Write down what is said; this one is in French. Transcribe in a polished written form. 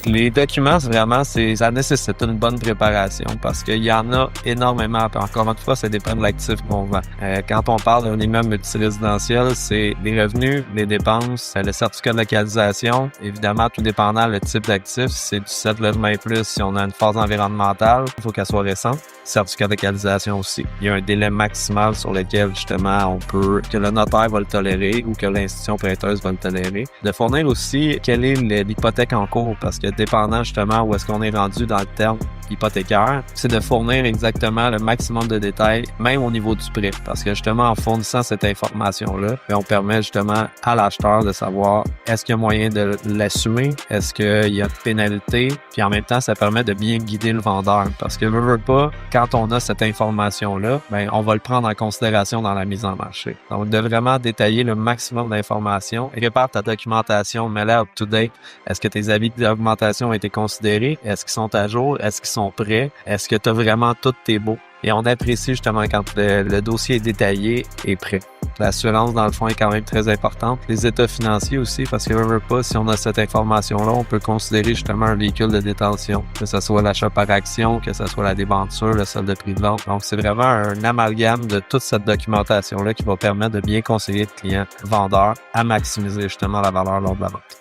Les documents, ça nécessite une bonne préparation parce qu'il y en a énormément. Puis encore une fois, ça dépend de l'actif qu'on vend. Quand on parle d'un immeuble multirésidentiel, c'est les revenus, les dépenses, le certificat de localisation. Évidemment, tout dépendant le type d'actif. Si c'est du 7 logements et plus, si on a une phase environnementale, il faut qu'elle soit récente. Certificat de localisation aussi. Il y a un délai maximal sur lequel, justement, que le notaire va le tolérer ou que l'institution prêteuse va le tolérer. De fournir aussi quelle est l'hypothèque en cours parce que dépendant, justement, où est-ce qu'on est rendu dans le terme hypothécaire, c'est de fournir exactement le maximum de détails, même au niveau du prêt. Parce que justement, en fournissant cette information-là, on permet justement à l'acheteur de savoir est-ce qu'il y a moyen de l'assumer, est-ce qu'il y a de pénalité, puis en même temps, ça permet de bien guider le vendeur. Parce que veut pas, quand on a cette information-là, on va le prendre en considération dans la mise en marché. Donc, de vraiment détailler le maximum d'informations, prépare ta documentation, mets-la up-to-date. Est-ce que tes avis d'augmentation ont été considérés? Est-ce qu'ils sont à jour? Est-ce qu'ils sont prêts? Est-ce que tu as vraiment tous tes baux? Et on apprécie justement quand le dossier est détaillé et prêt. L'assurance, dans le fond, est quand même très importante. Les états financiers aussi, parce que veut pas, si on a cette information-là, on peut considérer justement un véhicule de détention, que ce soit l'achat par action, que ce soit la débenture, le solde de prix de vente. Donc, c'est vraiment un amalgame de toute cette documentation-là qui va permettre de bien conseiller le client vendeur à maximiser justement la valeur lors de la vente.